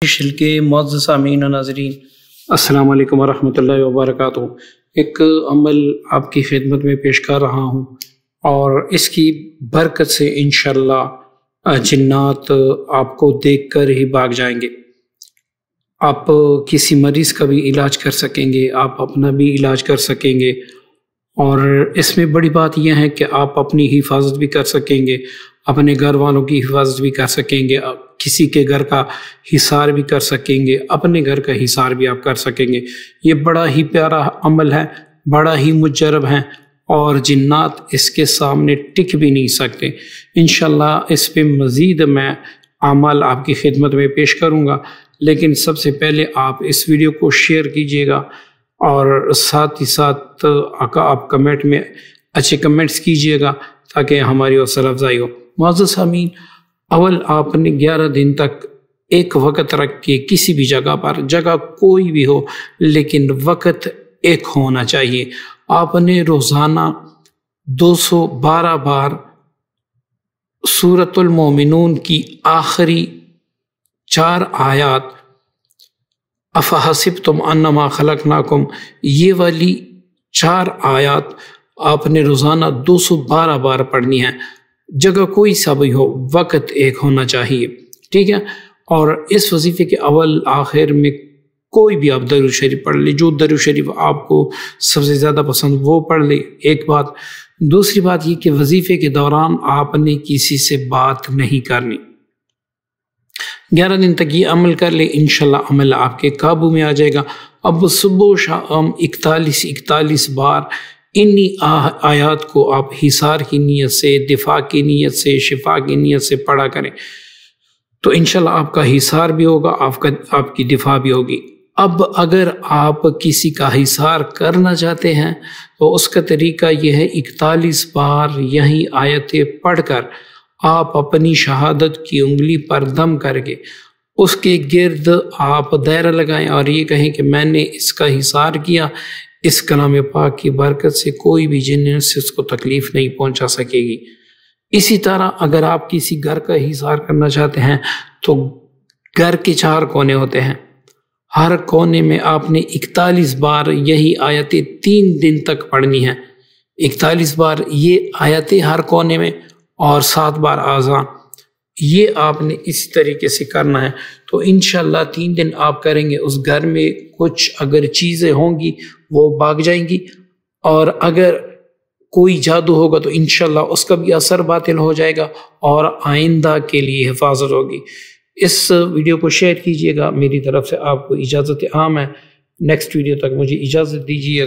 شل کے معزز سامعین و ناظرین، السلام علیکم ورحمۃ اللہ وبرکاتہ۔ ایک عمل آپ کی خدمت میں پیش کر رہا ہوں اور اس کی برکت سے انشاءاللہ جنات آپ کو دیکھ کر ہی بھاگ جائیں گے۔ آپ کسی مریض کا بھی علاج کر سکیں گے، آپ اپنا بھی علاج کر سکیں گے، اور اس میں بڑی بات یہ ہے کہ آپ اپنی حفاظت بھی کر سکیں گے، اپنے گھر والوں کی حفاظت بھی کر سکیں گے، کسی کے گھر کا حصار بھی کر سکیں گے، اپنے گھر کا حصار بھی آپ کر سکیں گے۔ یہ بڑا ہی پیارا عمل ہے، بڑا ہی مجرب ہے، اور جنات اس کے سامنے ٹک بھی نہیں سکتے۔ انشاءاللہ اس پہ مزید میں اعمال آپ کی خدمت میں پیش کروں گا، لیکن سب سے پہلے آپ اس ویڈیو کو شیئر کیجئے گا، اور ساتھ ہی ساتھ آپ کمنٹ میں اچھے کمنٹس کیجئے گا تاکہ ہماری حوصلہ افزائی ہو۔ معزز سامعین، اول آپ نے 11 دن تک ایک وقت رکھ کے کسی بھی جگہ پر، جگہ کوئی بھی ہو لیکن وقت ایک ہونا چاہیے، آپ نے روزانہ 212 بار سورۃ المومنون کی آخری 4 آیات افحسبتم انما خلقناکم، یہ والی 4 آیات آپ نے روزانہ 212 بار پڑھنی ہے، جگہ کوئی سا بھی ہو، وقت ایک ہونا چاہیے، ٹھیک ہے؟ اور اس وظیفے کے اول آخر میں کوئی بھی آپ درود شریف پڑھ لیں، جو درود شریف آپ کو سب سے زیادہ پسند وہ پڑھ لیں، ایک بات۔ دوسری بات یہ کہ وظیفے کے دوران آپ نے کسی سے بات نہیں کرنی۔ 11 دن تک یہ عمل کر لیں، انشاءاللہ عمل آپ کے قابو میں آ جائے گا۔ اب صبح و شام 41 بار انہی آیات کو آپ حصار کی نیت سے، دفاع کی نیت سے، شفا کی نیت سے پڑھا کریں، تو انشاءاللہ آپ کا حصار بھی ہوگا، آپ کی دفاع بھی ہوگی۔ اب اگر آپ کسی کا حصار کرنا چاہتے ہیں تو اس کا طریقہ یہ ہے، 41 بار یہی آیتیں پڑھ کر آپ اپنی شہادت کی انگلی پر دم کر کے اس کے گرد آپ دائرہ لگائیں اور یہ کہیں کہ میں نے اس کا حصار کیا، اس کلام پاک کی برکت سے کوئی بھی جن سے اس کو تکلیف نہیں پہنچا سکے گی۔ اسی طرح اگر آپ کسی گھر کا حصار کرنا چاہتے ہیں تو گھر کے 4 کونے ہوتے ہیں، ہر کونے میں آپ نے 41 بار یہی آیتیں 3 دن تک پڑھنی ہیں، 41 بار یہ آیتیں ہر کونے میں، اور 7 بار آذان، یہ آپ نے اسی طریقے سے کرنا ہے۔ تو انشاءاللہ 3 دن آپ کریں گے، اس گھر میں کچھ اگر چیزیں ہوں گی وہ بھاگ جائیں گی، اور اگر کوئی جادو ہوگا تو انشاءاللہ اس کا بھی اثر باطل ہو جائے گا اور آئندہ کے لیے حفاظت ہوگی۔ اس ویڈیو کو شیئر کیجئے گا، میری طرف سے آپ کو اجازت عام ہے۔ نیکسٹ ویڈیو تک مجھے اجازت دیجیے۔